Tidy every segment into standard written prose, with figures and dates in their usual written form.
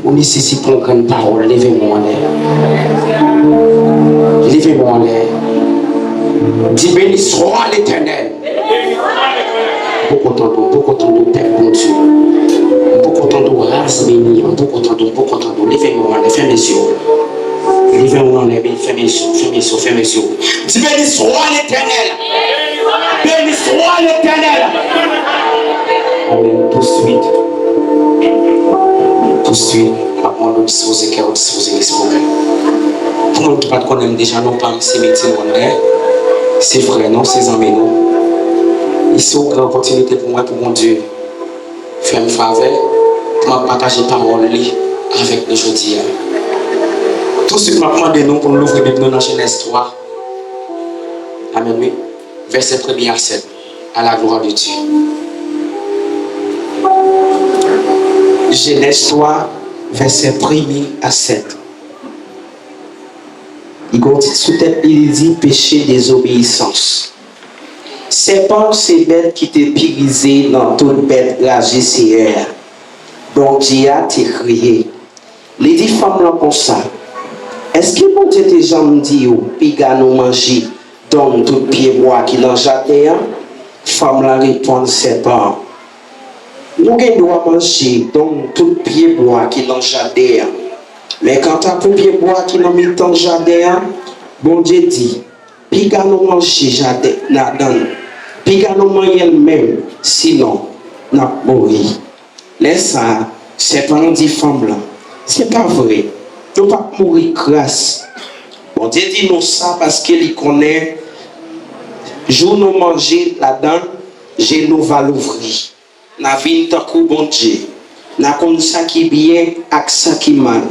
On nécessite une grande parole. Levez-moi en l'air. Levez-moi en l'air. Dis béni soit l'Éternel. Beaucoup de Père, mon Dieu. Beaucoup de race bénie. Beaucoup de levez-moi en l'air. Fermez les yeux. Levez-moi en l'air. Fermez les yeux. Dis béni soit l'Éternel. Béni soit l'Éternel. Amen. Tout de suite, on dispose de cœur, on dispose de l'esprit. Pour nous qui ne connaissons déjà nos parents, c'est métier, c'est frère, non, c'est amis, non. Ici, une grande opportunité pour moi, pour mon Dieu, faire une faveur, pour partager la parole avec nous aujourd'hui. Tout ce que je demande de nous pour nous ouvrir la Bible dans Genèse 3. Amen, oui. Verset 1 à 7, à la gloire de Dieu. Genèse 3, verset 1 à 7. Il continue sous tête, il dit péché, désobéissance. Serpent, c'est bête qui te pirisé dans toute bête ragicière. Donc Dieu a te crié. Les 10 femmes là comme ça. Est-ce que mon Dieu te jamais dit, piga nous manger dans tout pied bois qui l'en jardin? Femme là répond serpent. Nous devons manger dans tout pied bois qui dans le jardin. Mais quand tu as tout pied bois qui dans le jardin, bon Dieu dit, puis quand nous manger jardin là-dedans, puis quand nous manger même, sinon, nous mourir. Laisse ça, c'est pas dit femme là. C'est pas vrai. Nous ne pouvons pas mourir grâce. Bon Dieu dit nous ça parce qu'il connaît, jour nous manger là-dedans, je nous va l'ouvrir. La vie est un coup bon Dieu. La comme ça qui bien et ça qui mal.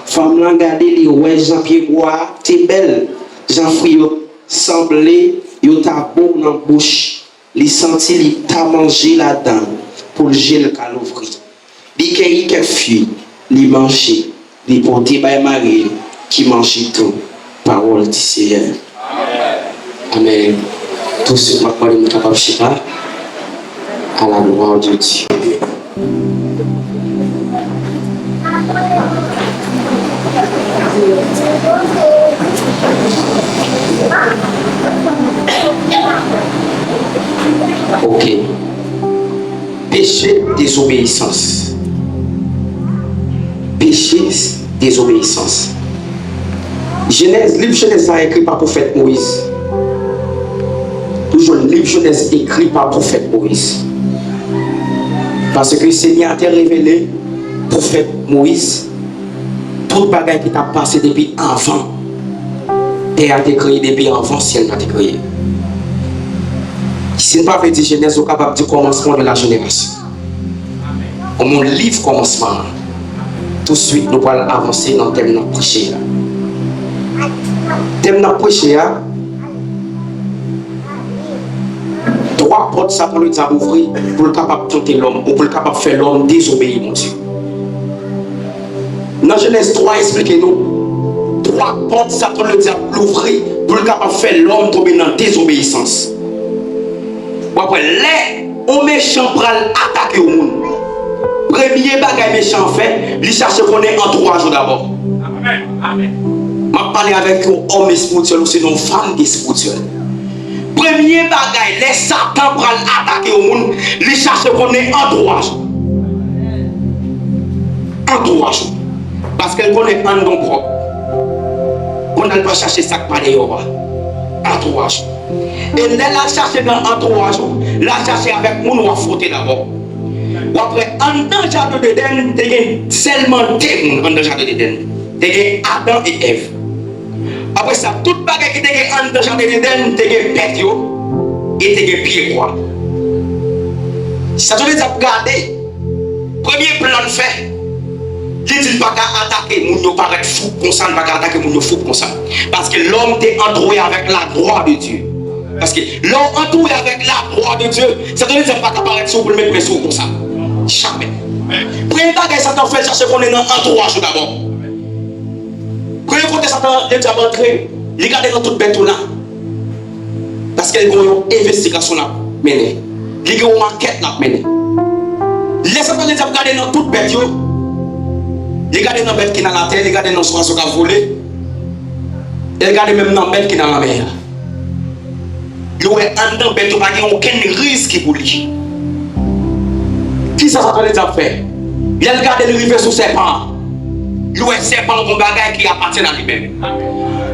Femme la regarder les ouais Jean-Pierre Bois, t'es belle. Jean-Fri semblé, yo ta bon dans bouche. Li senti li ta mangé là-dedans pour le gel qu'à l'ouvrir. Li kay ke fuit, li manger, li porter bay Marie qui mange tout. Parole du Seigneur. Amen. Tout ce que moi je capable de à la gloire de Dieu. Ok. Péché, désobéissance. Péché, désobéissance. Genèse, livre Genèse a écrit par le prophète Moïse. Toujours le livre Genèse écrit par le prophète Moïse. Parce que le Seigneur a révélé, prophète Moïse, tout bagage qui t'a passé depuis avant. Terre a été créée depuis avant, ciel a été créé. Si ce n'est pas fait de Genèse, vous êtes capable du commencement de la génération. Au mon livre commencement, tout de suite nous allons avancer dans le thème de notre prêcher. Le thème de notre prêcher, trois portes, ça pour nous ouvrir pour le capable de tenter l'homme ou pour le capable de faire l'homme désobéir, mon Dieu. Dans Genèse 3, expliquez-nous. Trois portes, ça pour nous ouvrir pour le capable de faire l'homme tomber dans la désobéissance. Après, les méchants pour attaquer au monde. Premier bagage méchant fait, il cherche qu'on est en 3 jours d'abord. Amen. Je parle avec un homme spirituel ou sinon une femme spirituelle. Premier bagage, les Satan pour attaquer au monde, il cherche qu'on est en 3 jours. En 3 jours. Parce qu'elle connaît un don propre. On n'a pas cherché ça par les en 3 jours. Et là, la chercher dans en 3 jours, la chercher avec mon ou frotter d'abord. Après, en dans le jardin d'Éden, il y a seulement deux en dans le jardin d'Éden. Il y a Adam et Ève. Après ça, toute bagarre qui était en dans le jardin d'Éden, il y a bête et il y a pied quoi. Ça veut dire regarder. Premier plan fait. Il dit pas qu'à attaquer mon yo paraît fou comme ça, pas qu'à attaquer mon yo fou comme ça. Parce que l'homme est entouré avec la gloire de Dieu. Parce que l'homme entouré avec la gloire de Dieu, ça veut dire pas qu'à paraître sous pour le mettre sous comme ça. Jamais. Premier bagage Satan fait chercher qu'on est dans entourage d'abord. Premier côté Satan il dit avant entrer, il regarde dans toute bête là. Parce qu'il y a une investigation là mener. Il y a une enquête là mener. Les Satan les regarder dans toute bête yo. Il regarde dans bête qui est dans la terre, il regarde dans ce oiseau qui a volé. Il regarde même dans bête qui est dans la mer. Il y a un dans bête qui n'a aucun risque pour lui. Qui ça veut dire faire? Il regarde le rivière sous serpent. Il y a un serpent qui bagaille qui appartient à lui-même.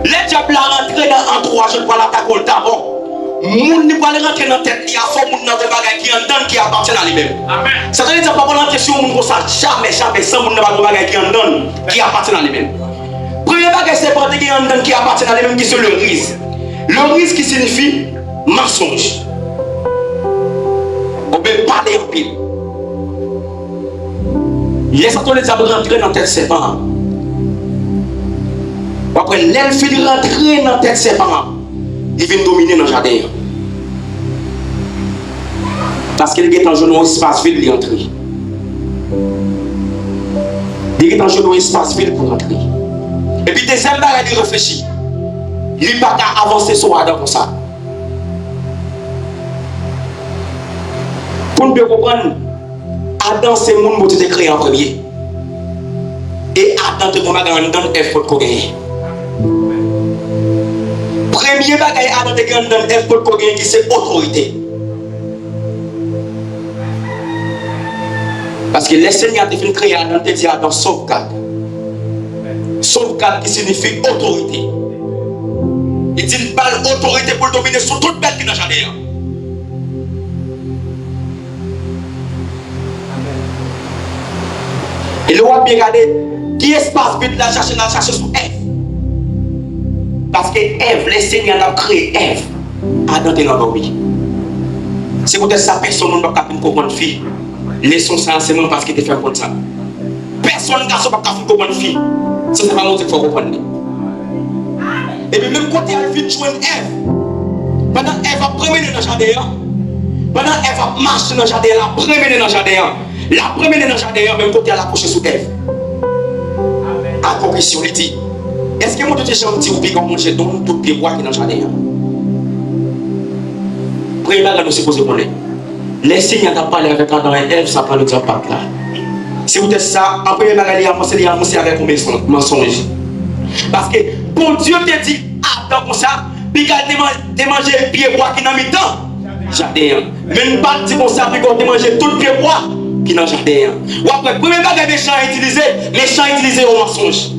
Les diables rentrent dans l'entourage, je dois l'attaquer d'abord. Moun ne pas rentrer dans la tête, il y a fort moun dans des bagages qui entendent qui appartiennent à lui-même. Ça veut dire pas rentrer sur moun comme ça, jamais, sans moun dans des bagages qui entendent qui appartiennent à lui-même. Premier bagage c'est pas qui entendent qui appartiennent à lui-même qui c'est le risque. Le risque qui signifie mensonge. On peut parler en pile. Les Satan les a rentré dans la tête serpent. Après l'elfe il rentre dans la tête serpent. Il vient dominer dans le jardin. Parce qu'il est en jeu dans l'espace vide, il est entré. Il est en jeu dans l'espace vide pour entrer. Et puis, deuxième bagage, il réfléchit. Il n'est pas qu'à avancer sur Adam comme ça. Pour nous comprendre, Adam, c'est le monde qui a été créé en premier. Et Adam, te demande à Adam, il faut qu'on gagne. Premier bagage Adam te gagne dans F pour qu'on gagne qui c'est autorité. Parce que les seigneurs te fin créer Adam te dit Adam sauvegarde. Sauvegarde qui signifie autorité. Il dit une balle autorité pour dominer sur toute bête qui n'a jamais rien. Et le roi bien regardé qui espace vide la chercher sur F. Parce que Ève, les seigneurs ont créé Ève. Adam est endormi. C'est peut-être ça, personne ne peut pas comprendre fille. Laissons ça enseignement parce qu'il te fait comme ça. Personne ne peut pas comprendre fille. C'est pas moi qu'il faut comprendre. Et puis même quand elle vient joindre Ève, pendant Ève va promener dans le jardin, pendant Ève va marcher dans le jardin, la promener dans le jardin, la promener dans le jardin, même quand elle a accroché sur Ève. À correction, il dit. Est-ce que moi je te gentil ou bien qu'on mange dans tout pied bois qui est dans le jardin? Premier bagage nous supposons qu'on est. Les signes qui parlé avec Adam et Ève, ça parle de ça pas là. Si vous êtes ça, en premier bagage, il y a annoncé avec un mensonge. Parce que bon Dieu te dit Adam comme ça, puis il a mangé le pied bois qui est dans le temps. Jardin. Même pas dit comme ça, puis il a mangé tout le pied bois qui est dans le jardin. Ou après, premier bagage les champs utilisés au mensonge.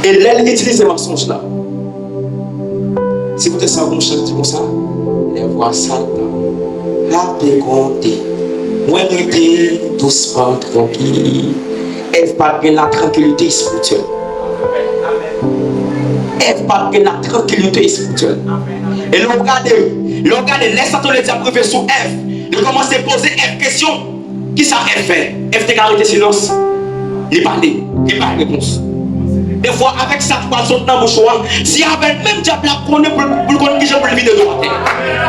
Et elle utilise ces mensonges là. Si vous êtes ça, vous chantez comme ça, les voix Satan, la pégonté, moi j'étais doucement tranquille. Elle parle de la tranquillité spirituelle. Elle parle de la tranquillité spirituelle. Et l'on regarde, laisse Satan le dire privé sur Ève. Il commence à poser Ève question. Qui ça Ève fait? Ève te garde silence. Il parle de réponse. Des fois, avec ça, tu vas sauter dans mon choix. Si avec même diable, pour qu'on qui j'ai pour le vide de la terre.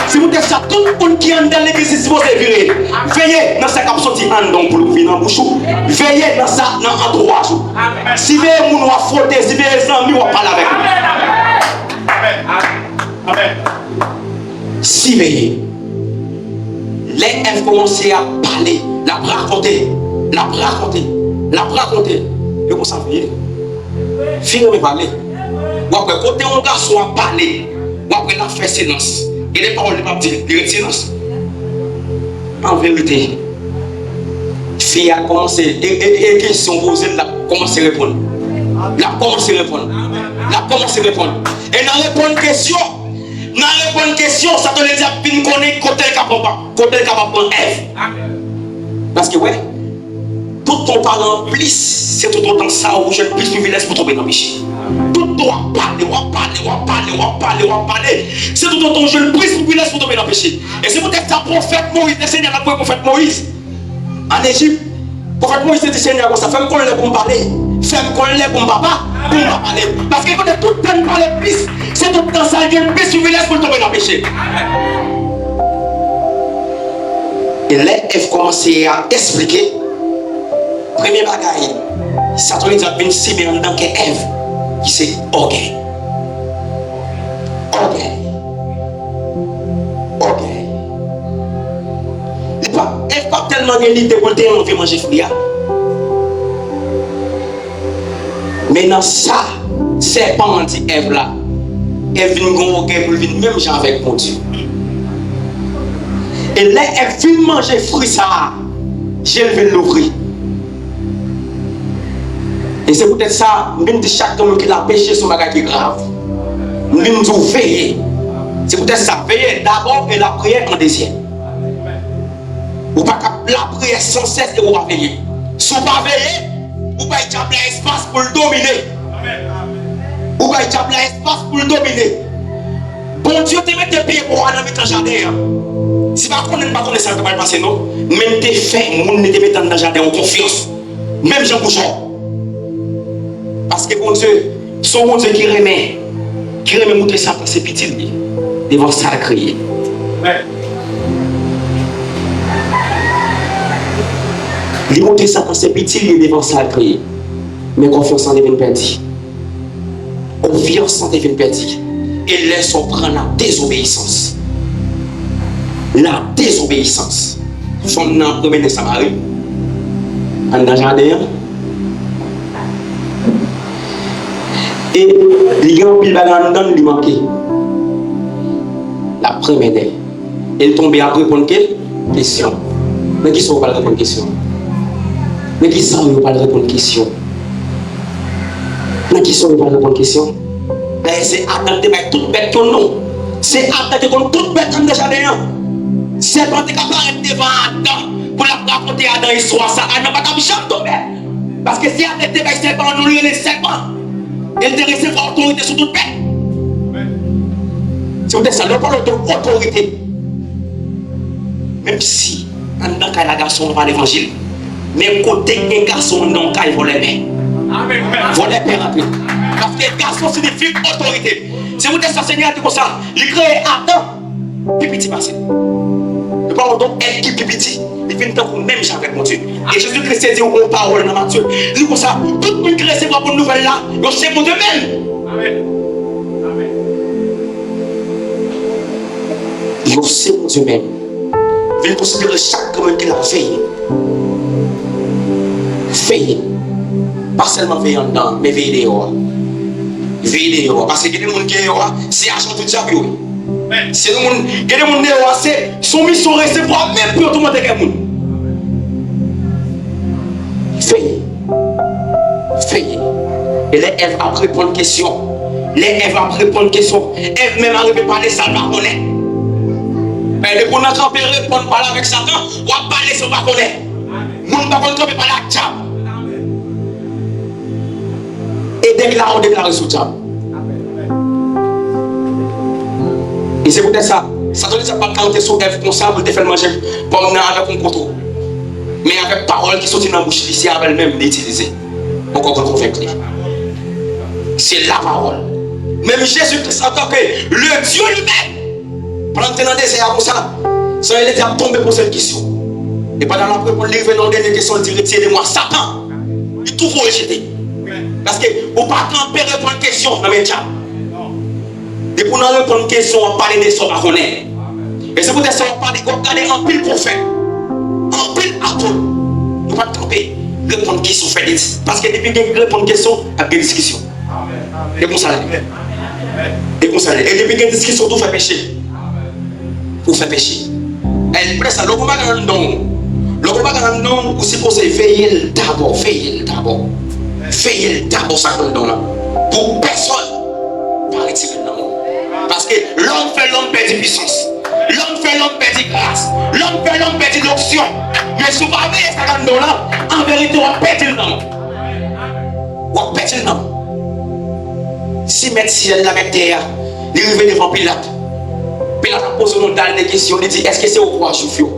Si vous êtes ça, tout le monde qui est dans l'église, si vous êtes viré, veillez dans ce qui a sorti en don pour le vide dans bouche. Veillez dans ça, dans entourage. Si vous avez un frotté, si vous avez un ami, on va parler avec vous. Amen. Si veillez. Les Ève commencent à parler, la raconter. Et vous savez. Fille me parler. Ou après, côté un garçon a parlé, ou après, la fait silence. Et les paroles ne pas dire, il silence. En vérité, fille a commencé, et question posée, elle a commencé à répondre. Elle a commencé à répondre. Et dans répondre question, ça te le dit à fin connaître côté le capable prendre Ève. Parce que ouais. Tout ton talent plus, c'est tout autant ça où je plus privilège pour tomber dans le péché. Tout ton parler. C'est tout autant je plus privilège pour tomber dans le péché. Et c'est peut-être ça prophète Moïse, le Seigneur a pris prophète Moïse. En Égypte, prophète Moïse dit Seigneur, ça fait qu'on l'ait pour me parler. Fait qu'on l'ait pour me papa, pour me parler. Parce que quand tout le temps parler plus, c'est tout dans ça je plus privilège pour tomber dans le péché. Et là, Ève commençait à expliquer. Premier bagaille, Satan a bien ciblé en tant qu'Ève, qui c'est orgueil. tellement de l'idée pour te faire manger fruit. Mais dans ça, c'est pas menti Ève là. Ève vient gonfler pour venir même gens avec mon Dieu. Et là, elle vient manger fruit ça. J'ai levé l'ouvrir. Et c'est peut-être ça, même de chaque homme qui a péché son bagage qui est grave. Nous devons veiller. C'est peut-être ça, veiller d'abord et la prière en deuxième. Ou pas la prière sans cesse et vous va veiller. Si vous ne pas veiller, vous pas y avoir l'espace pour le dominer. Vous pas y avoir l'espace pour le dominer. Bon Dieu te met tes pieds pour aller dans le jardin. Si pas qu'on ne pas connaître ça, ça va passer non. Même tes faits, mon ne te met dans le jardin en confiance. Même Jean Bouchon. Parce que bon Dieu, son bon Dieu qui remet montrer ça pour ses petits devant ça crier. Il montre ça pour ses petits devant ça crier. Mais confiance en devient perdue. Confiance en devient perdue. Et laisse on prendre la désobéissance. La désobéissance. Son nom promener Samarie. En dans jardin. Et il y a un pile bagarre dans lui manquer. La première année. Elle tombe à répondre à question. Mais qui sont pas répondre question? Mais qui sont pas répondre question? Mais qui sont pas répondre question? C'est attendre de toute bête ton nom. C'est attendre de toute bête dans le jardin. C'est pas capable de devant Adam pour la raconter à dans l'histoire ça. Adam pas capable de tomber. Parce que si Adam était serpent, nous les serpents. Elle te reste autorité sur toute bête. C'est peut-être ça, nous parlons d'autorité. Même si, dans le cas de garçon, on va l'évangile, mais côté un garçon, dans le cas, il faut les pères. Faut les pères après. Parce que garçon signifie autorité. C'est peut-être ça, Seigneur, comme ça. Il crée Adam, puis petit passé. Nous parlons donc elle qui petit. Il vient tant même gens avec mon Dieu. Et Jésus-Christ dit une parole dans Matthieu. Il dit comme ça, tout le monde qui recevra pour une nouvelle là, c'est mon Dieu même. Amen. C'est mon Dieu même. Il veut considérer chaque homme qu'il a veillé. Veillé. Pas seulement veiller en dedans, mais veiller dehors. Veiller dehors. Parce que les gens qui sont dehors, c'est agent du diable. Si les gens qui sont dehors, c'est son mission recevoir même pour tout le monde. Veillez. Veillez. Et les Ève a répondre aux questions. Les Ève a répondre aux questions. Ève même arrive à parler ça, on connaît. Mais dès qu'on a campé répondre parler avec Satan, on va parler ça, on va connaître. Nous ne pouvons pas parler avec Diable. Et déclarer, on déclare sur Diable. Et c'est peut-être ça. Satan ne dit pas quand tu es sur Ève comme ça, pour te faire manger pour mener avec un couteau. Mais avec parole qui sortent dans la bouche, ici, avec elle-même l'utiliser. Pourquoi on convainc lui? C'est la parole. Même Jésus-Christ, en tant que le Dieu lui-même, pendant que tu es dans le désert comme ça, ça il est déjà tombé pour cette question. Et pendant la pour livrer dans la dernière question, il dit retirez-moi Satan. Il tout faut rejeter. Parce que vous ne pas camper répondre à une question dans le diable. Et pour nous répondre à une question, on parle de ça, on connaît. Et c'est pour ça qu'on parle de en pile prophète. En pile à tout. Nous ne pouvons pas camper répondre à une question. Parce que depuis que répondre à une question, il y a des discussions. Et comme ça. Et comme ça. Et depuis qu'il y a une discussion, tout fait péché. Pour faire péché. Et après ça, le combat dans le nom. Le combat dans le nom, vous supposez veiller d'abord. Veiller d'abord. Veiller d'abord ça dans le nom là. Pour personne. Pas retirer le nom. Parce que l'homme fait l'homme perdre puissance. L'homme fait l'homme perdre grâce. L'homme fait l'homme perdre l'option. Mais si vous ne veillez ça dans le nom là, en vérité, on perd le nom. On perd le nom. Si médecin la mettre terre, il arrive devant Pilate. Pilate a posé une dernière question. Il dit est-ce que c'est au roi Joufio?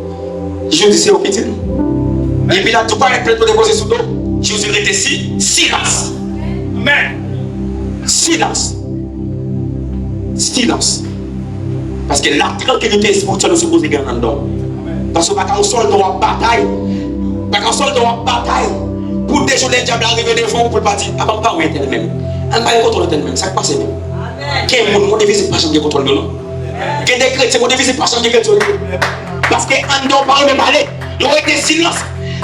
Je dis c'est au petit. Et Pilate tout pas être prêt pour déposer sous dos. Jésus était ici, silence. Mais silence. Silence. Parce que la tranquillité spirituelle nous suppose gagner dedans. Parce que pas qu'un soldat en bataille. Pas qu'un soldat en bataille. Pour déjouer le diable arriver devant pour le partir. Ah pas où est elle-même. On va contrôler elle-même. Ça passe même. Quel monde mon devise pas changer contrôle non. Quel des chrétiens mon devise pas changer contrôle. Parce que on doit pas me parler. Ils ont été silence.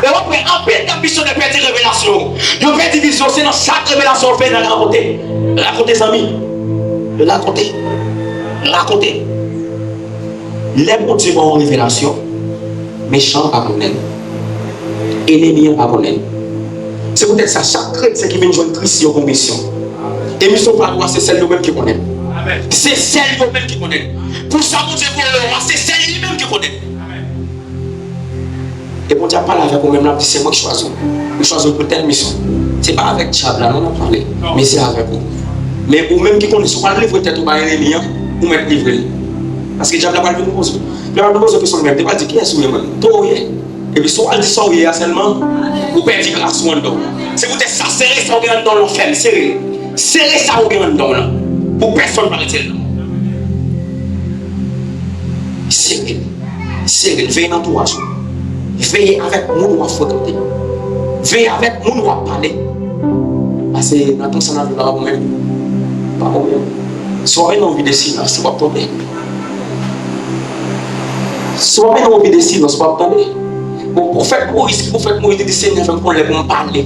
Mais après, en pleine ambition de faire des révélations. Ils ont fait des visions. C'est dans chaque révélation qu'on fait dans la raconter. Raconter, les amis. Raconter. Raconter. Les bons Dieu vont en révélation. Méchant pas connaître. Ennemi pas connaître. C'est peut-être ça, chaque chrétien qui vient jouer Christ en mission. Et mission par moi, c'est celle lui-même qui connaît. C'est celle lui-même qui connaît. Pour ça, mon Dieu, c'est celle lui-même qui connaît. Et pour dire, parle avec vous-même, c'est moi qui choisis. Je choisis pour telle mission. Ce n'est pas avec Diable, là, on a parlé. Mais c'est avec vous. Mais vous-même qui connaissez, vous ne livrer tête ou pas ennemi, vous m'êtes livré. Parce que Diable n'a pas le poser. Il n'a pas poser question même. Il n'a pas dit qui est ce même. Tout est. Et puis, si on dit ça, il y a seulement, vous perdez grâce ou en dedans. C'est peut-être ça, serrer ça, on dans l'enfer, serrer. Serrer ça, on dedans là. Pour personne ne arrêter là. Serrer. Serrer. Veillez dans tout l'entourage. Veillez avec nous, on va fréquenter. Veillez avec nous, on va parler. Parce que dans tout ça, on a vu même. Pas problème. Soyez dans vie de silence, c'est pas problème. Soyez dans vie de silence, c'est pas problème. Pour prophète Moïse dit Seigneur, je vais pour me parler.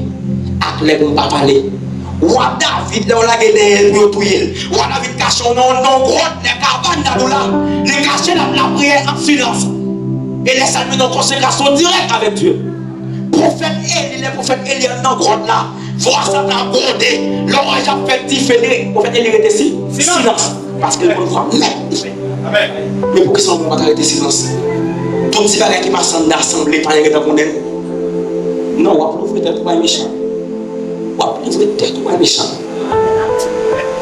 Après, pour me parler. Roi David, là, on a gagné pour tuer. Roi David cache son nom, grotte, les cabanes là, les cacher la prière en silence. Et les saluer dans consécration directe avec Dieu. Prophète Élie, les prophètes Élie dans grotte là, voir ça dans grondé. L'orage a fait différer. Prophète Élie était ici, silence. Parce que le monde voit, mais pour que ça ne va pas arrêter silence. Tout ce qui passe en assemblée, pas de condamné. Non, on va ouvrir tête pour méchant. On va ouvrir tête pour méchant.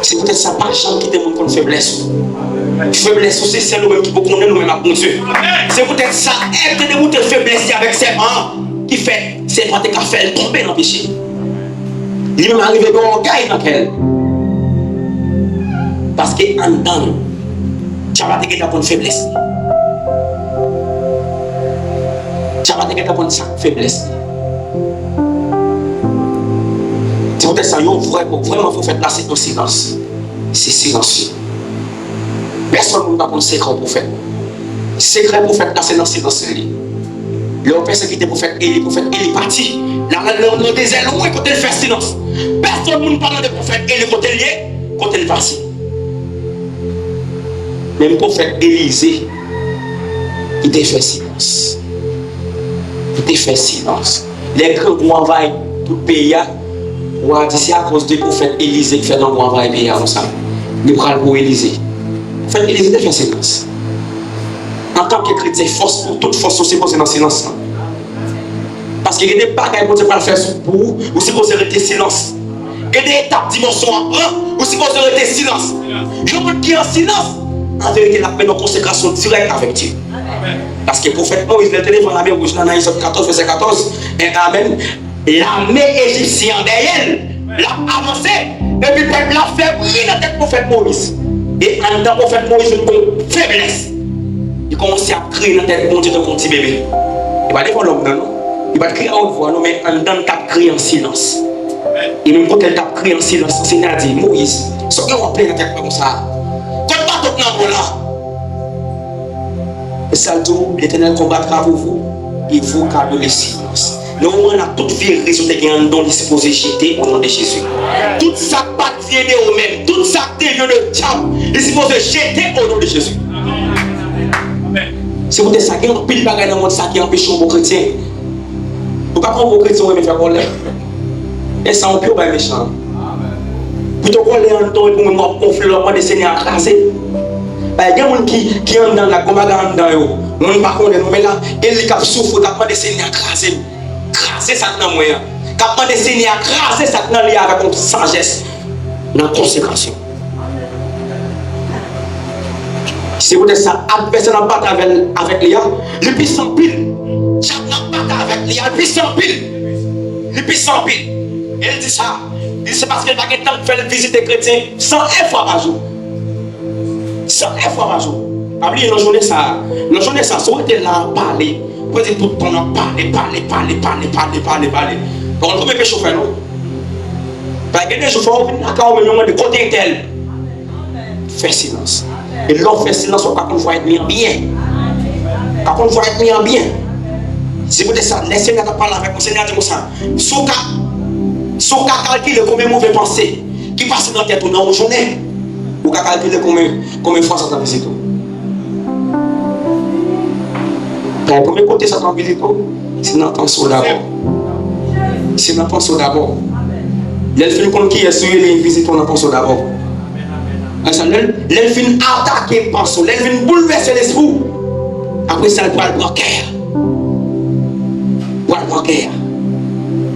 C'est peut-être ça, pas gens qui témoignent contre faiblesse. Faiblesse, c'est celle qui peut condamner nous-mêmes à bon Dieu. C'est peut-être ça, être de votre faiblesse avec ses mains qui fait, c'est pas qu'à faire tomber dans le péché. Il m'est arrivé à orgueil dans elle. Parce qu'en dedans, tu vas te gagner pour faiblesse. Tu vas te gagner pour faiblesse. C'est peut-être ça, vraiment, il faut faire placer au silence. C'est silencieux. Personne ne va prendre secret prophète. Secret prophète, là, c'est dans le silence. Le persécuté prophète, et les prophètes, il est parti. Dans le désert, loin, quand il fait silence. Personne ne parle de prophète, et le côté lié, quand il est parti. Même prophète Élisée, il a fait silence. Il a fait silence. Les grands vont envahir tout le pays. On a dit c'est à cause du prophète Élisée qui fait un grand envahir le pays ensemble. Nous prenons pour Élisée. En fait, Élisée a fait silence. En tant que chrétien, force pour toute force, c'est posé dans le silence. Parce qu'il y a des bagages pour le faire pour vous, ou c'est posé rester silence. Il y a des étapes, dimensions à prendre, ou c'est posé rester silence. Je veux qui en silence. En vérité, la paix de consécration directe avec Dieu. Parce que le prophète Moïse, le téléphone, la mer rouge, dans Exode 14, verset 14, et amen. L'armée égyptienne derrière, l'a avancé, et puis le peuple l'a fait briller dans le prophète Moïse. Et en tant que prophète Moïse, une faiblesse. Il commence à crier dans tête, bon Dieu, de mon petit bébé. Il va défendre l'homme, non? Il va crier à haute voix, non, mais en dedans, il tape crier en silence. Et même quand elle tape crier en silence, c'est à dire, Moïse, ce qu'on va appeler dans tête comme ça. Et ça dit, l'Éternel combattra pour vous, et vous gardez le silence. Nous, on a toute vie raison de gagner un don disposé jeter au nom de Jésus. Tout ça pas vient au même, tout ça devient le diable, il est supposé jeter au nom de Jésus. C'est pour ça qu'il y a un pile bagage dans le monde qui empêche un bon chrétien. Vous ne pouvez pas prendre un bon chrétien et faire colère. Et ça, on peut pas méchant. Plutôt qu'on l'ait en temps et pour me conflit, on va descendre à craser. Il y a des gens qui sont dans la commande dans eux. On ne pas connaître, mais là, ils qui souffrent, ils ont descendu à craser. Craser ça dans moi. Ils ont descendu à craser ça dans lui avec une sagesse, dans la consécration. C'est pour ça, adversaire n'a pas avec Léa, le puissant pile. Chaque n'a pas avec Léa, le puissant pile. Le puissant pile. Elle dit ça. Il dit c'est parce qu'elle va être temps de faire visite des chrétiens 100 fois par jour. 100 fois par jour. Après, dans la journée, ça, si on était là, parler, vous pouvez tout le temps parler. On ne peut pas chauffer, non? Parce que les chauffeurs, on vient de côté tel. Fais silence. Et l'on fait silence, on va voir être mis en bien. Quand on voit être mis en bien, C'est pour ça, les Seigneurs parlent avec mon Seigneur dit comme ça. Son cas calcule combien de mauvaises pensées qui passent dans la tête dans une journée. Ou qu'à calculer combien de fois ça t'a visité. Combien de côté ça t'a visité? C'est dans ton d'abord. C'est dans ton d'abord. Les films comme qui est sur les visites dans ton d'abord. Les films attaquer pensons, les films bouleverser l'esprit. Après ça, il doit le bloquer.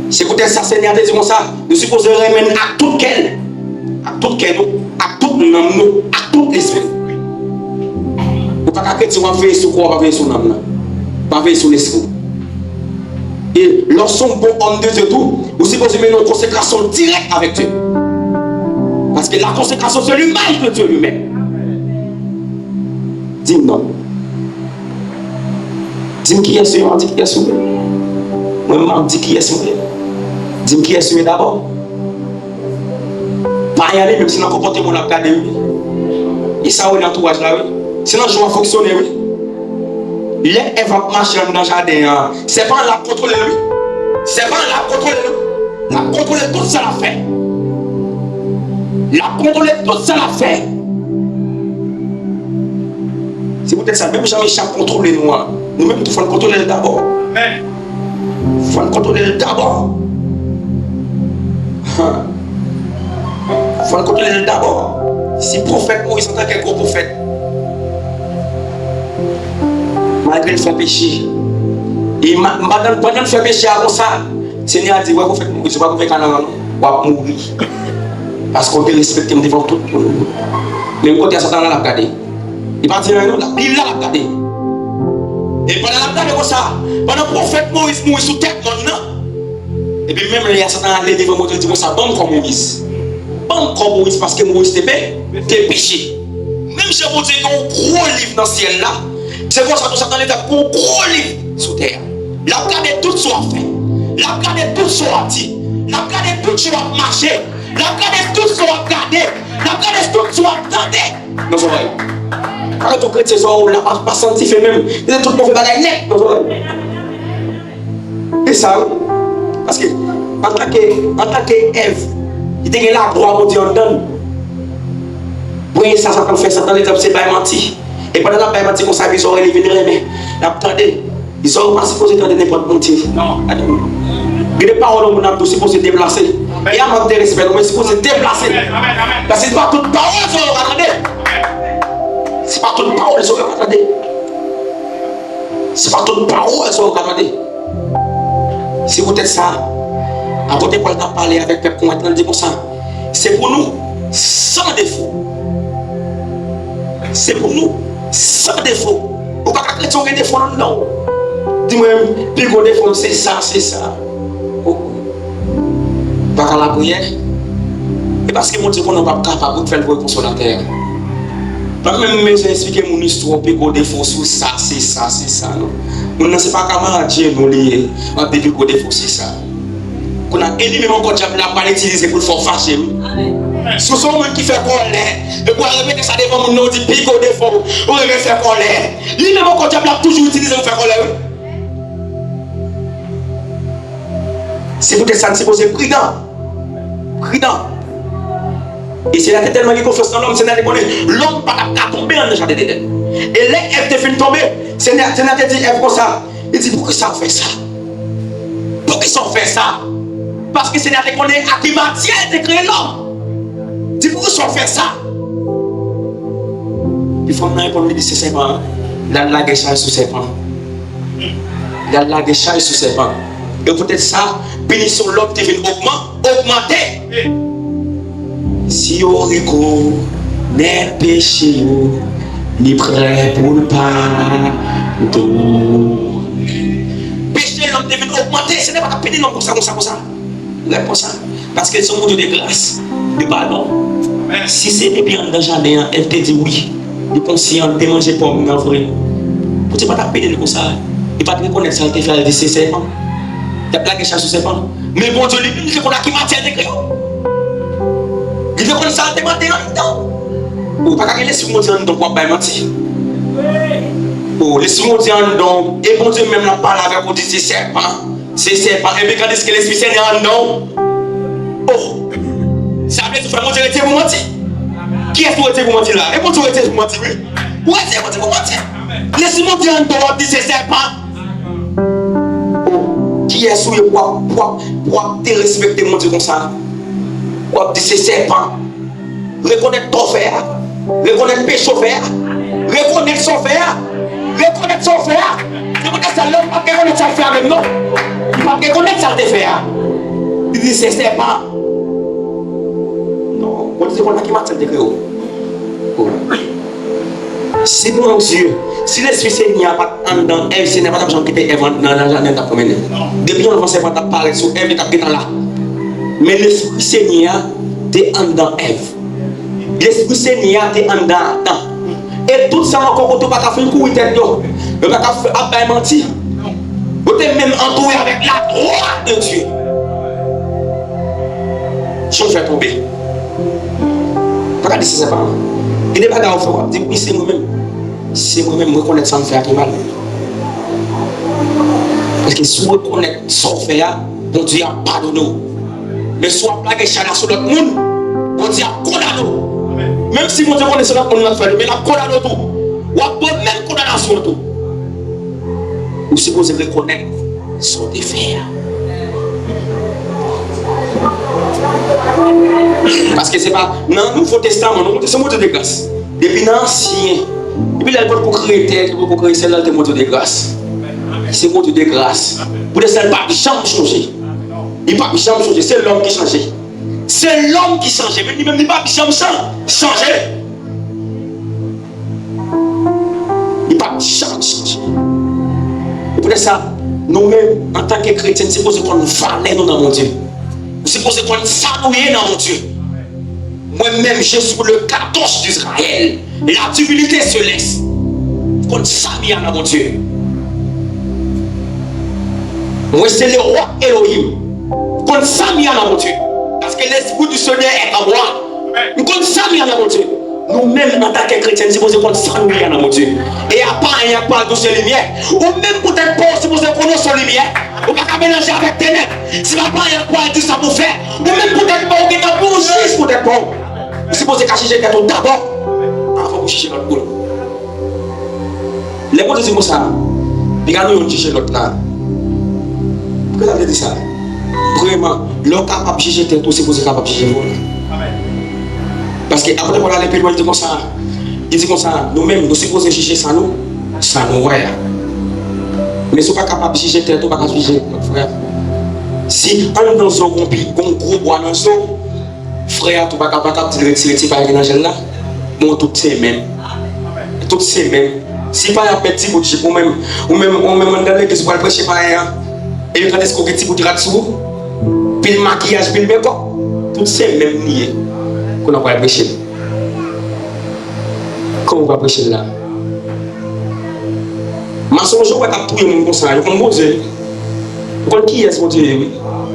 C'est peut-être ça, Seigneur, dit comme ça. Nous supposons remettre à tout quel, à tout nous, à tout l'esprit. Vous ne pouvez pas que tu vas veiller sur quoi, pas veiller sur l'âme, pas veiller sur l'esprit. Et lorsqu'on bon homme de Dieu tout, vous supposez mettre une consécration directe avec Dieu. Parce que la consécration, c'est l'image de Dieu lui-même. Dis-moi non. Dis-moi qui est sûr, dis qui est sûr. Moi, je dis qui est sûr. Dis-moi qui est sûr d'abord. Pas y aller, même si dans le comportement, on a regardé. Et ça, on est entourage là, oui. Sinon, je vais fonctionner, oui. Les évents marchent dans le jardin. C'est pas la contrôler, lui. C'est pas la contrôler, lui. La contrôler, tout ça l'a fait. La contrôler, tout ça l'a fait. C'est peut-être ça. Même Jean-Michel contrôler nous. Nous-mêmes, il faut le contrôler d'abord. Amen. Il faut le contrôler d'abord. Il faut le contrôler d'abord. Si prophète Moïse en tant que gros prophète, malgré le fait péché, et pendant le fait péché avant ça, le Seigneur a dit, ouais, vous faites Moïse, vous faites Canaan, vous allez mourir. Parce qu'on te respecte devant tout le monde. Même côté à Satan, on l'a regardé. Il va dire, non, il l'a regardé. Et pendant la regardé comme ça, pendant le prophète Moïse mourit sous tête, non. Et puis même les Satan allait devant Moïse, il dit, ça bon comme Moïse. Bon comme Moïse, parce que Moïse était péché. Même si vous dites qu'il y a un gros livre dans le ciel là, c'est pour ça que Satan est un gros livre sous terre. Il a regardé tout ce qu'on fait. Il a regardé tout ce qu'on a dit. Il a regardé tout ce qu'on a marché. Il a regardé tout ce qu'on a regardé. Il a regardé tout ce qu'on a entendu. Nos oreilles. Quand on crée ces oreilles, on n'a pas senti fait même. Il a tout le monde fait bagaille net. Nos oreilles. Et ça, parce que en tant qu'Ève, il était là pour avoir dit on donne. Oui, ça peut faire ça dans les hommes, c'est pas menti. Et pendant la menti, comme ça, ils auraient les venir aimer. Attendez, ils sont pas supposés de n'importe menti. Non. Il n'y a pas de parole, on est supposé déplacer. Il y a un manque de respect, on est supposé déplacer. Parce que ce n'est pas toute parole, ça va attendre. Ce n'est pas toute parole, ça va attendre. Ce n'est pas toute parole, ça va attendre. Si vous êtes ça, à côté pour parler avec quelqu'un, on dit comme ça. C'est pour nous, sans défaut. C'est pour nous, sans défaut. Ou pas qu'à chrétien, on a des défauts, non. Dis-moi, plus gros défaut, c'est ça, c'est ça. Pas qu'à la prière. Et parce que mon Dieu, on n'est pas capable de faire le pour sur la terre. Pas même expliquer mon histoire, plus gros défaut, sur ça, c'est ça, c'est ça. On ne sait pas comment Dieu nous lier. On a plus gros défaut, c'est ça. Qu'on a éliminé mon côté, on n'a pas utilisé pour le faire fâcher. Si vous êtes qui fait colère, et pour répéter ça devant mon nom, dit pico défaut, vous devez faire colère. Lui-même, mon côté, on a toujours utilisé pour faire colère. C'est peut-être ça, c'est pour être prudent. Prudent. Et c'est là que tellement de confiance dans l'homme, c'est là que l'homme va tomber dans le jardin d'Éden. Et là, Ève te fait tomber, c'est là que dit Ève comme ça. Il dit, pourquoi ça fait ça? Pourquoi ça fait ça? Parce que c'est là qu'on est à qui matière de créer l'homme. Dis pourquoi ça fait ça? Il faut maintenant répondre, il dit c'est serpent. Il a la guéchaille sous serpent. Il a la guéchaille sous serpent. Et peut-être ça, bénissons l'homme qui vient augmenter. Si on reconnaît le péché, ni prêt pour le pardon. Péché, l'homme devient augmenter. Ce n'est pas péché l'homme comme ça. Réponds ça. Parce qu'ils sont de grâce, de pardon. Si c'était bien dans le jardin, elle te dit oui. Il est conscient de manger pomme dans le vrai. Vous ne pas t'appeler comme ça. Il ne pas te reconnaître ça, il te fait c'est serpent. Il y a plein de choses sur serpent. Mais bon Dieu, il dit qu'on a qui matière de créole. Il dit qu'on a ça, il te mentir en même temps. Ou pas qu'à laisser mon Dieu en dedans pour pas mentir. Oh, laissez-moi dire non. Et bon Dieu même la parle avec vous dit c'est serpent. C'est serpent. Et puis quand est-ce que l'Esprit Saint est en non? Oh, ça veut dire que mon Dieu était pour mentir. Qui est-ce qui était pour mentir là? Et bon Dieu était pour mentir, oui. Ouais, c'est bon Dieu pour mentir. Laissez-moi dire en non, dit c'est serpent. Oh, qui est-ce qui pour te respecter mon Dieu comme ça? Pour dire c'est serpent. Reconnaître ton frère. Reconnaître péché frère. Reconnaître son frère. Reconnaître son frère. C'est pour ça l'homme pas reconnaître sa frère avec non. Il pas reconnaître sa frère. Il dit c'est serpent. Non, on dit voilà qui m'a dit que si mon Dieu, si l'Esprit Seigneur n'a pas dans Ève, ce n'est pas gens qui étaient Ève dans la journée d'après-midi. Depuis on pensait pas parler sur Ève et là. Mais l'Esprit Seigneur est dans Ève. L'Esprit Seigneur est en dedans. Et tout ça encore, on ne peut pas faire une couille tête. On ne peut pas faire mentir. On est même entouré avec la droite de Dieu. Je vais tomber. Regardez si c'est pas moi. Il n'est pas dans le fond. Dis oui, c'est moi-même. C'est moi-même, je reconnais sans faire qui mal. Parce que si on reconnaît sans faire, on dit à pardonner. Mais soit plaqué chala sur l'autre monde, on dit à condamner. Même si mon Dieu connaît cela, on l'a fait, mais la condamne tout. Ou à même condamnation tout. Ou si vous reconnaître son défaire. Parce que c'est pas dans le Nouveau Testament, c'est mon Dieu de grâce. Depuis l'Ancien, depuis là, pour créer terre, pour créer celle-là, c'est mon Dieu de grâce. C'est mon Dieu de grâce. Pour les seuls, pas jamais changer. Il ne peut pas changer, c'est l'homme qui change. C'est l'homme qui change, mais lui-même il ne peut pas changer. Il ne peut pas changer. Et pour ça, nous-mêmes, en tant que chrétiens, nous supposons qu'on valait dans mon Dieu. Nous supposons qu'on s'appuie dans mon Dieu. Moi-même, je suis le 14 d'Israël. La divinité se laisse. Qu'on s'appuie dans mon Dieu. Moi, c'est le roi Elohim. Qu'on s'appuie dans mon Dieu. Parce que l'Esprit du Seigneur est en moi. Nous connaissons dans mon Dieu. Nous-mêmes, en tant que chrétiens, nous supposons qu'on s'en dans mon Dieu. Et à part, il n'y a pas de cette lumière. Ou même peut-être pas, si vous connaissez son lumière, vous ne pouvez pas mélanger avec ténèbres. Si papa, il n'y a pas de ça pour faire. Ou même peut-être pas, vous êtes un bon juge, peut-être pas. Vous supposez qu'à chercher quelqu'un d'abord, avant de chercher notre boule. Les mots disent comme ça. Regardez, on cherche l'autre là. Pourquoi vous avez dit ça? Vraiment, l'homme capable de juger tout, c'est posé capable de juger vous. Parce que après on a les périmètres comme ça, il dit comme ça, nous-mêmes, nous supposons juger ça nous ouais. Mais si vous n'êtes pas capable de juger tout, vous ne pouvez pas juger notre frère. Si un dans un gros bois dans son frère, tu ne pouvez pas capable de retirer par l'angèle là, nous tous c'est même. Tous c'est même. Si pas un petit bout de chip, ou même on dans l'église pour prêcher par un, et quand est-ce qu'on petit bout de ratsou, puis le maquillage, puis le make-up, tout c'est même lié. Qu'on a pas prêcher. Comment on va prêcher là? Ma soeur, je vois que tout le monde comme ça, je comprends Dieu. Vous qui est mon Dieu?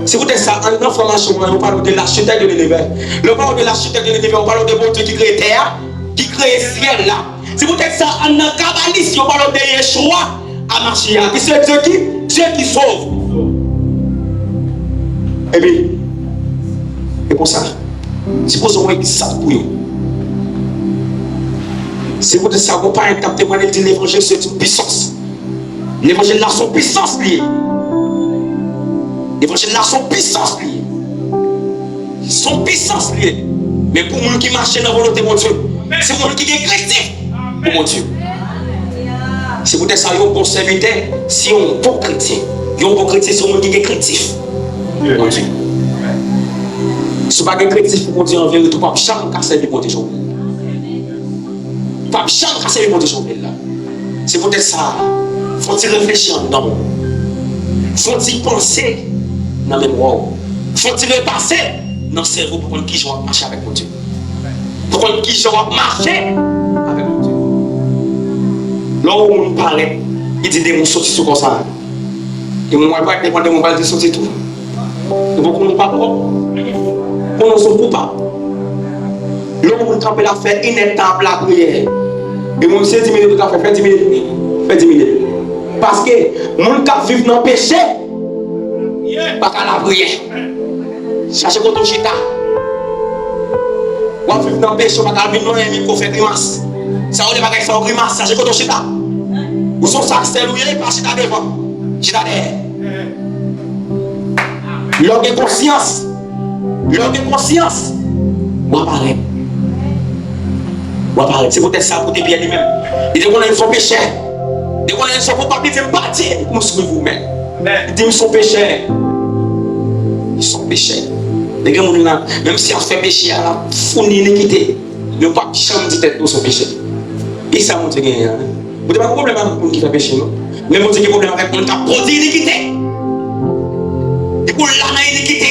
Si vous êtes ça, en information, on parle de l'architecte de l'univers. On parle de l'architecte de l'univers, on parle de mon Dieu qui crée terre, qui crée ciel là. Si vous êtes ça, en kabbaliste, on parle de Yeshua à Marchia, qui c'est Dieu qui sauve. Et bien, et pour ça, supposons que ça pour vous. Si vous ne savez pas un témoignage de l'évangile, c'est une puissance. L'évangile là, son puissance liée. L'évangile là, son puissance liée. Son puissance liée. Mais pour nous qui marchent dans la volonté de mon Dieu, c'est pour nous qui est chrétien pour mon Dieu. Si vous êtes ça, vous bon serviteur, si on est bon chrétien, vous bon chrétien, c'est un monde qui est chrétien. Mon Dieu. Si vous n'êtes pas chrétien pour mon Dieu en vérité, vous ne pouvez pas jamais casser le bon Dieu. Vous ne pouvez pas jamais casser le bon Dieu. Si vous êtes ça, il faut réfléchir en non. Il faut penser dans la mémoire. Il faut repasser dans le cerveau pour qui je vais marcher avec mon Dieu. Pour qui je vais marcher avec mon Dieu. Là où on parle, il dit des mots sortis sur comme ça. Et moi, je vais demander mon bal de sortir tout. Et beaucoup ne parlent pas. On ne s'en fout pas. Là où on campe la faire inétable la prière. Et mon 10 minutes, on fait 10 minutes. fait 10 minutes. Parce que mon cap vivre dans le péché, pas qu'à la prière. Cherchez quand on chita. Ou vivre dans le péché, pas qu'à vivre dans le micro faire grimace. Ça on est pas qu'à faire grimace, cherchez quand on chita. Ou son sac c'est loué, pas chita devant. Chita derrière. L'homme de conscience. L'homme de conscience. Ou apparaît. Ou apparaît. C'est peut-être ça pour tes pieds lui-même. Il dit qu'on a son péché. Il dit qu'on a son pas vivre bâtir. Comment est-ce vous-même? Il dit son péché. Ils sont péchés. Les gens, même si on fait péché, on fournit l'iniquité. Ne pas jamais dire tête pour son péché. Et ça, on dit que vous n'avez pas de problème avec les gens qui font péché, non? Mais vous avez un problème avec les gens qui ont produit l'iniquité. Et pour là, l'iniquité.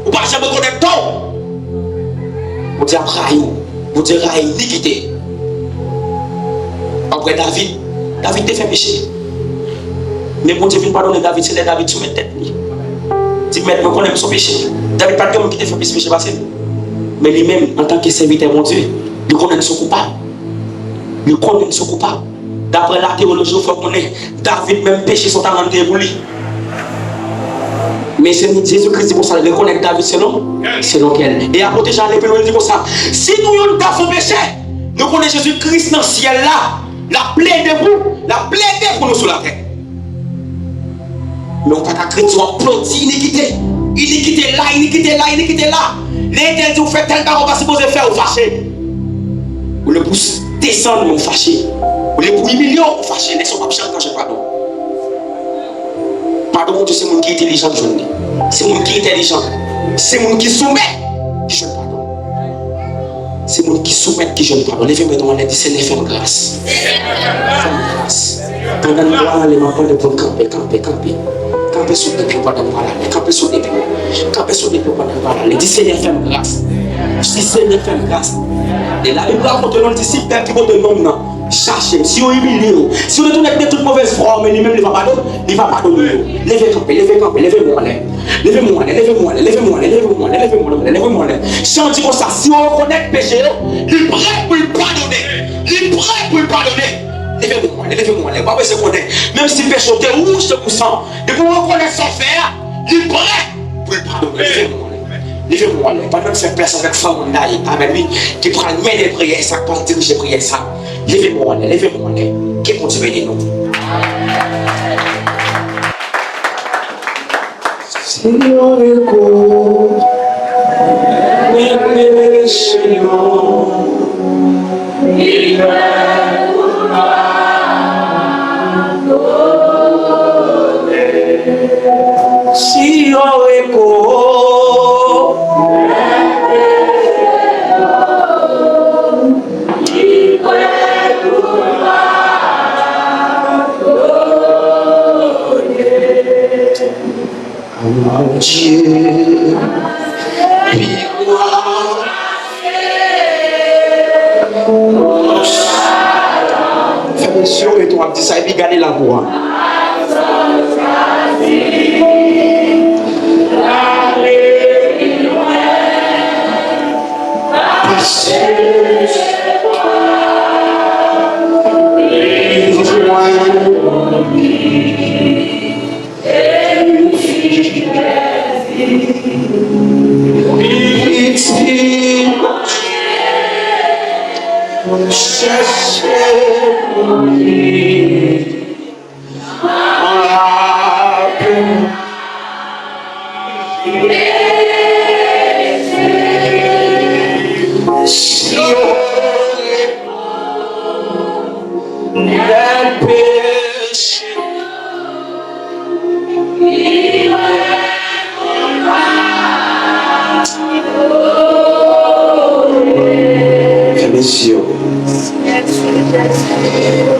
Vous ne pouvez jamais connaître tout. Vous dites raï, vous dites raï, l'iniquité. Après David a fait péché. Mais pour Dieu, pardonner David, c'est David soumet tête. Si maintenant qu'on aime son péché, David pas de qui te fait péché passé. Mais lui-même, en tant que serviteur mon Dieu, il connaît son coupable. Il connaît son coupable. D'après la théologie, il faut connaître David même péché son talent de lui. Mais c'est Jésus-Christ qui dit ça, il reconnaît David selon quel. Et à côté, j'en ai plus loin, il dit comme ça. Si nous avons fait péché, nous connaissons Jésus-Christ dans le ciel là, la plaide pour nous sur la terre. Mais on ne peut pas créer sur un plot iniquité. Iniquité là. L'éternel dit, vous faites tel cas, on va supposer faire, vous fâchez. Vous le poussez descendre, vous fâchez. Vous le poussez humilier, vous fâchez. Laissez-moi pas chanter quand je pardon. Pardon, c'est mon qui est intelligent, c'est mon qui est intelligent. C'est mon qui soumet, qui je pardon. C'est mon qui soumet, qui je pardon. Levez-moi dans la dit, c'est fais grâce. Fais grâce. Pendant le mois, les mamans de pour camper. Camper sur les pieds, pendant le mois, camper sur les pieds. Camper sur les pieds, pendant le mois. Les disciples font grâce. Si Seigneur fait grâce. Et la Bible raconte le disciple qui compte le nom. Cherchez, si on humilie, si on retourne avec toute mauvaise forme, lui-même il va pardonner. Levez-moi. Si on dit comme ça, si on reconnaît le péché, il est prêt pour le pardonner. Levez-moi. Pas besoin de connaître. Même si le péché est rouge, c'est pour ça. Et pour reconnaître son faire, il est prêt pour le pardonner. Levez-moi, pas même faire place avec femme avec lui, qui prend le main des prières, ça peut diriger les prières, ça. Levez-moi, qui continue nous. Seigneur, écoute, mes Seigneur, il si on écoute, mon Dieu, fais monsieur et toi, dis ça et puis gardez la voix.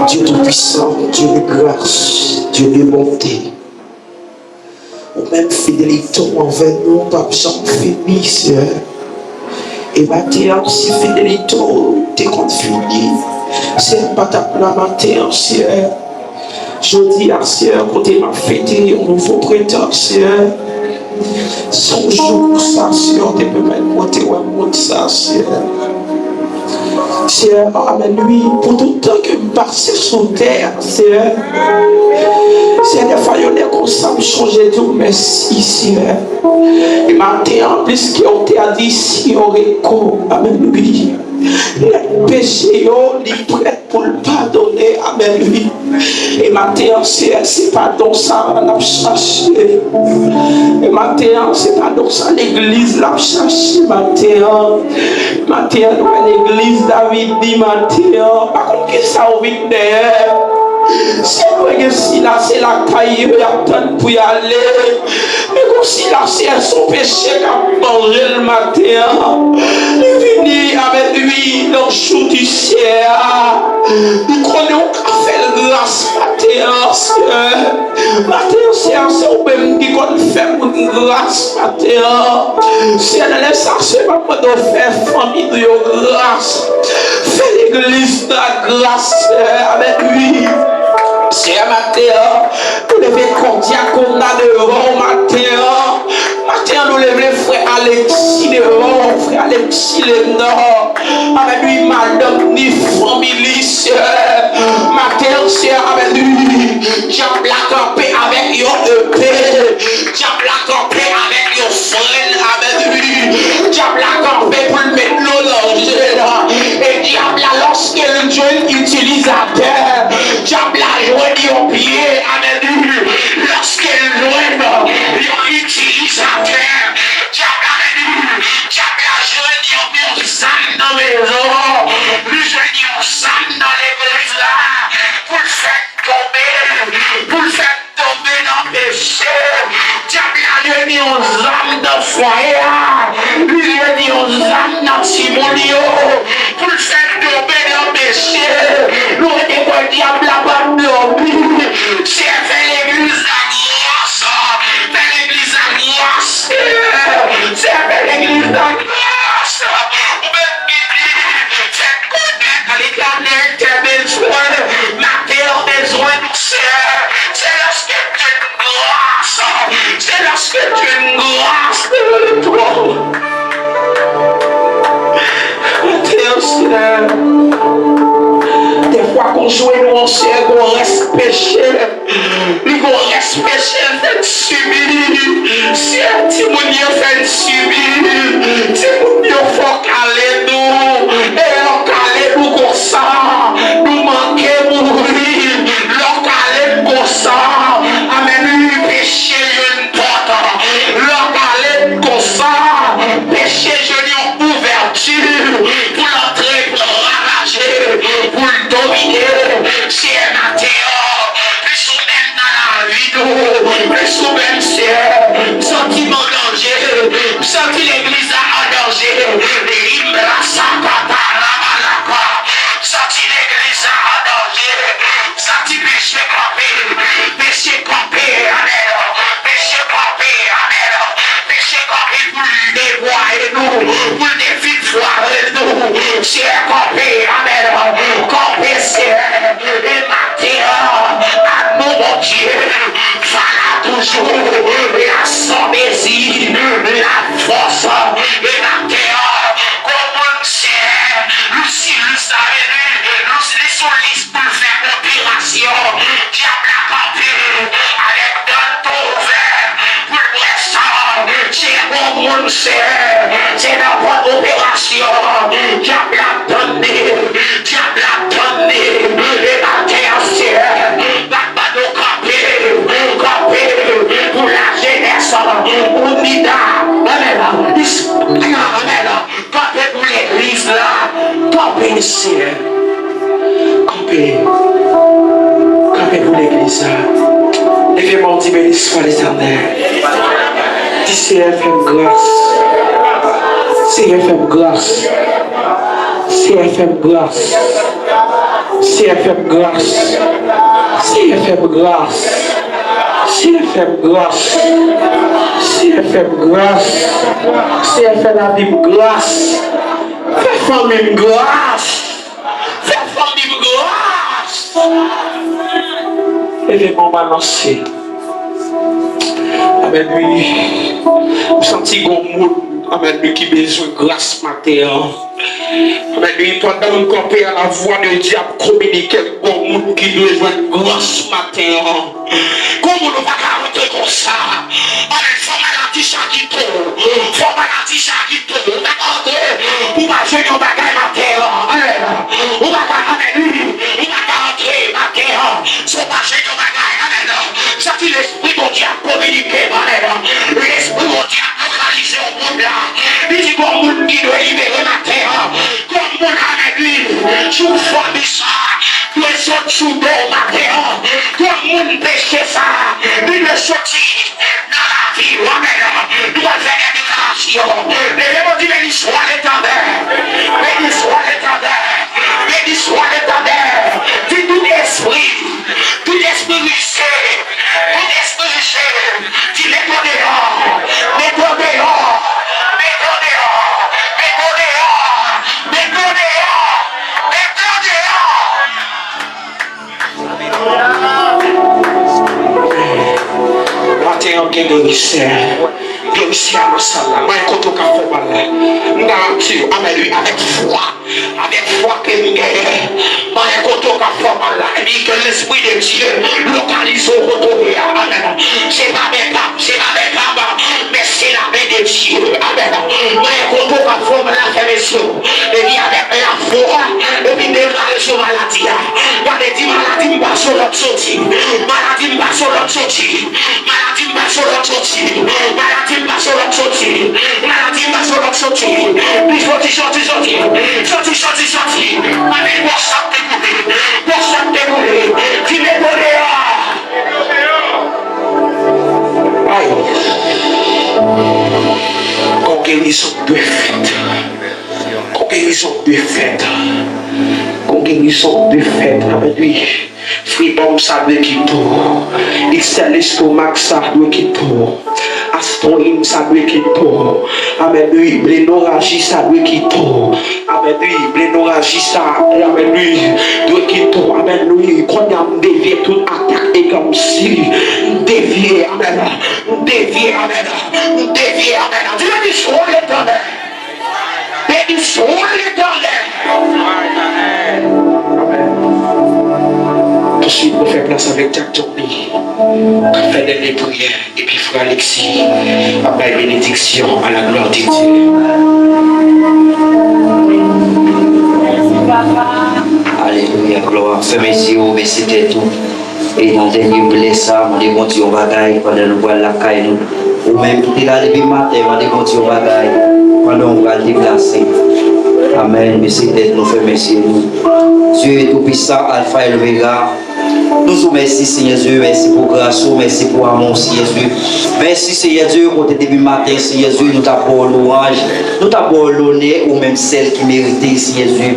Dieu tout-puissant, Dieu de grâce, Dieu de bonté, ou même fidélité envers nous, Pape Jean-Philippe, Seigneur. Et matin, si fidélité, t'es confié, c'est pas ta matin, Seigneur. Je dis à Seigneur, côté ma fête, un nouveau printemps, Seigneur. Son jour, ça, Seigneur, tu peux mettre côté ou un monde, ça, Seigneur. Seigneur, amen, oui, pour tout le temps que je passe sur terre, Seigneur. Seigneur, des fois, il y a comme ça, changer de merci, Seigneur. Et maintenant, en plus qu'on t'a dit, si on récolte, amen, oui. Les péchés, ils sont prêts pour le pardonner, amen, oui. Et maintenant, c'est pardon ça, on a cherché. Et maintenant, c'est pardon ça, l'église l'a cherché, maintenant. Maintenant, l'église David dit, maintenant, par contre, qui ça au vide derrière? Si vous là, c'est la caille, il y a tant pour y aller. Mais comme si là, c'est son péché qui a mangé le matin. Il vient avec lui dans le jour du ciel. Nous connaissons qu'à faire grâce matin, Seigneur. Matin, c'est vous-même qui connaissez faire grâce matin. Si elle laisse ça, c'est pas pour nous faire famille de grâce. Fais l'église de la grâce avec lui. C'est un matin, nous devons conduire comme là devant matin. Matin, nous levons frère Alexis devant, frère Alexis le nord. Avec lui, madame, ni famille, sœur. Matin, c'est avec lui. Diable la campé avec yon épée. Diable la campé avec yon frère avec lui. Diable la campé pour le mettre l'eau dans le jeu. Et diable, lorsqu'il jeune utilisateur, diable la joie au pied avec lui. Lorsqu'il joue, il utilisateur, diable avec lui. Diable la joie au sang dans les eaux. Le jeune au sang dans l'église là. Pour le faire tomber, pour le faire tomber dans le péché. Diable la joie au sang dans le foyer. Le jeune au sang dans le Simonio. Pour le faire tomber dans le péché. Nous avons dit diable la bonne dormir. C'est faire l'église la grâce. Faire l'église la grâce. C'est faire l'église la grâce. Ou même faire connaître à l'éternel tes besoins. Ma terre besoin de c'est lorsque tu as une grâce. C'est lorsque tu as une grâce de toi. Ma terre, c'est des fois qu'on joue nous en sait qu'on reste péché. Qu'on reste péché fait subir. Si un petit monde fait subir, si moun faut caler nous. Et on caler nous comme ça. Nous manquer mourir. L'on caler comme ça. Amen, lui péché une porte. L'on caler comme ça. Péché je une ouverture. Pour l'entrer, pour ravager. Pour le dominer. C'est un matin. Plus souvent dans la vie. Plus souvent c'est sentiment danger. Senti l'église en danger. Libra sakata ramalaka. Senti l'église en danger. Senti péché campé. Péché campé. Amen. Péché campé. Amen. Péché campé pour le dévoiler nous. Pour le dévivoirer nous. C'est campé. Amen. Campé c'est. Et matin. À mon Dieu. Voilà toujours. La sombésie. La force. Et la terre. Comment c'est. Lucie, le savait. Les solistes pour faire opération. Diable a campé. Avec d'un ton ouvert. Pour le reste. C'est bon monde c'est la bonne opération. Diable a donné. Diable a donné. Et la terre c'est. Barbado campé. Campé. Pour la jeunesse. Unida. Amen. Campé pour l'église là. Campé c'est. Campé. Campé pour l'église là. Levez-moi, dit béni soit l'Éternel. Dis Seigneur, fais grâce. Seigneur, fais grâce. Seigneur, fais grâce. Seigneur, fais grâce. Seigneur, fais grâce. Seigneur, fais grâce. Seigneur, fais grâce. Seigneur, fais la vie grâce. Fais famille grâce. Fais famille grâce. Levez-moi m'annoncer. Amen, oui. Je sens qu'on moule Amen, lui qui besoin de grâce matin. Amen, lui, pendant qu'on campé à la voix de Dieu, communiquer avec bon monde qui besoin de grâce matin. Comment on ne va pas rentrer comme ça? Amen, faut maladie chaque tour. Faut maladie chaque tour. On va rentrer. On va jouer nos bagages matin. Amen. On va rentrer. On va rentrer matin. C'est pas jouer nos bagages. Amen. Ça dit l'esprit de Dieu a communiqué. Amen. L'esprit de Dieu a localisé au monde là. Il dit bon monde qui doit libérer ma terre. Comme mon avec lui. Je vous forme ça. Les autres sous d'eau ma terre. Comme mon péché ça. Il me sortit dans la vie. Amen. Nous allons faire des déclarations. Les démons disent béni soit l'éternel. Béni soit l'éternel. Béni soit l'éternel. Dis tout esprit. Tout esprit lycée. Tout esprit lycée. Dis les mots dehors. Les mots dehors. Matin, guérisseur à la salle, moi, quand on a fait mal, nous garantis, avec foi que nous gagnons. Moi, quand on a fait mal, et que l'esprit de Dieu localise au retour. Amen. C'est pas mes caps, mais c'est la main de Dieu. Amen. Moi, quand on a fait mal, et bien avec la foi, et puis déclarer sur maladie. Regardez, dit maladie, pas sur l'autre sortie. Maladie, pas sur l'autre sortie. Maladie, pas sur l'autre sortie. Maladie, pas sur l'autre sortie. Maladie, pas sur l'autre sortie. Puis sorti. Avec pour ça dérouler. Qui m'est donné aïe. Qu'on guérison de fête. Qu'on guérison de fête avec lui. Freedom ça doit quitter. Excel l'estomac ça doit quitter. Astorim ça doit quitter. Amen lui, blénorragie ça doit quitter. Amen lui, blénorragie ça, amen lui, doit quitter. Amen lui, quand on a dévié toute attaque et comme si dévié, amen. Dévié, amen. Dieu dit soit l'éternel. Béni soit l'éternel. Tout de suite, on fait place avec Jack Johnny. On fait des prières et puis frère Alexis. Après bénédiction à la gloire de Dieu. Alléluia, gloire. Fais mes yeux, merci de tout. Et dans le dernier blessé, on dit bon Dieu, on va gagner pendant nous voir la caille. Ou même qui est là depuis le matin, on dit bon Dieu, on va gagner pendant on va déplacer. Amen. Merci d'être nous, fait merci nous. Dieu est tout puissant, Alpha et l'Oméga. Nous vous remercions, Seigneur Dieu. Merci pour grâce, merci pour amour, Seigneur Dieu. Merci, Seigneur Dieu, pour début matin, Seigneur Dieu. Nous t'apportons louange, nous t'apportons l'honneur, ou même celle qui méritait, Seigneur Dieu.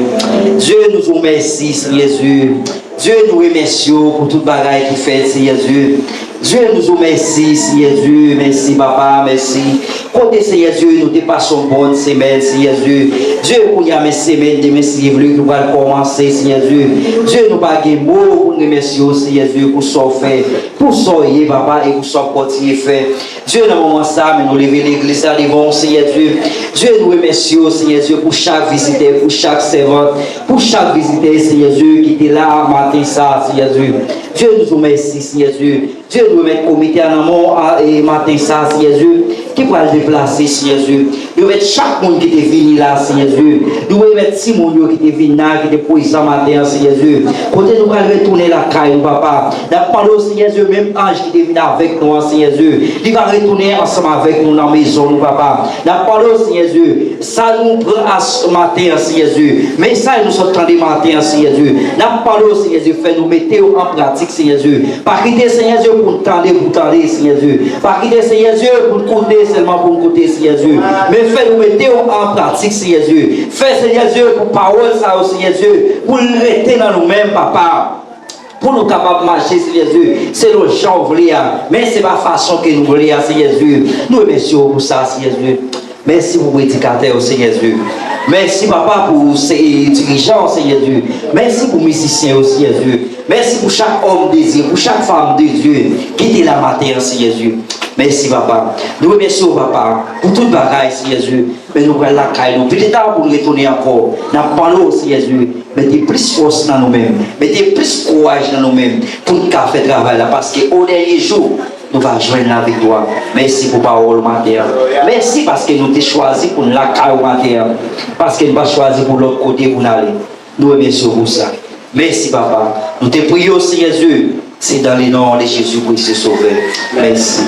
Dieu nous vous remercie, Seigneur Dieu. Dieu nous remercie pour toute bagaille qui fait, Seigneur Dieu. Dieu nous remercie, Seigneur Dieu. Merci, Papa, merci. Côté, Seigneur Dieu, nous dépassons bonne semaine, Seigneur Dieu. Dieu, pour y avoir mes semaines de merci, nous allons commencer, Seigneur Dieu. Dieu, nous pas de mots pour nous remercier, Seigneur Dieu, pour ce qu'on fait, pour ce qu'on fait, Papa, et pour ce qu'on continue à faire. Dieu, dans le moment ça, mais nous lever l'église à l'ivon, Seigneur Dieu. Dieu, nous remercie, Seigneur Dieu, pour chaque visiteur, pour chaque servante, pour chaque visiteur, Seigneur Dieu, qui était là matin ça, Seigneur Dieu. Dieu nous remercie, Seigneur Dieu. Dieu nous met comité en amont et matin ça, Seigneur Dieu, qui pourra le déplacer, Seigneur Dieu. Nous mettre chaque monde qui est venu là, Seigneur Dieu. Nous mettre Simon qui est venu là, qui est présent matin, Seigneur Dieu. Côté nous allons retourner la caille, Papa. Nous parlons, Seigneur Dieu, même ange qui est venu avec nous, Seigneur Dieu. Il va retourner ensemble avec nous dans la maison, Papa. Nous parlons, Seigneur Dieu. Ça nous prend à ce matin, Seigneur Dieu. Mais ça, nous sommes en matin, Seigneur Dieu. Nous parlons, Seigneur Dieu, fait nous mettre en pratique, Seigneur Dieu. Pas quitter, Seigneur Dieu, pour tendre, Seigneur Dieu. Pas quitter, Seigneur Dieu, pour côté seulement pour côté, Seigneur Dieu. Mais fais nous mettre en pratique, Seigneur Dieu. Fais, Seigneur Dieu, pour parole, ça, Seigneur Dieu, pour le rester dans nous-mêmes, Papa. Pour nous capables de marcher, Seigneur Dieu. C'est nos gens voulons, mais c'est pas façon que nous voulons, Seigneur Dieu. Nous remercions pour ça, Seigneur Dieu. Merci pour le prédicateur, Seigneur Dieu. Merci, papa, pour ces dirigeants, Seigneur Dieu. Merci pour les musiciens aussi, Seigneur Dieu. Merci pour chaque homme de Dieu, pour chaque femme de Dieu qui est la matière, Seigneur Dieu. Merci, papa. Nous remercions, papa, pour toute bagaille, Seigneur Dieu. Mais nous allons la caille, nous peut-être pour nous retourner encore. Nous parlons, Seigneur Dieu. Mettez plus force dans nous-mêmes. Mettez plus courage dans nous-mêmes pour nous faire le travail là. Parce qu'au dernier jour, nous allons joindre la victoire. Merci pour la parole matière. Merci parce que nous t'avons choisi pour la caille matière. Parce que nous n'avons pas choisi pour l'autre côté pour nous aller. Nous remercions pour ça. Merci, papa. Nous te prions, Seigneur Dieu. C'est dans le nom de Jésus pour se sauver. Merci.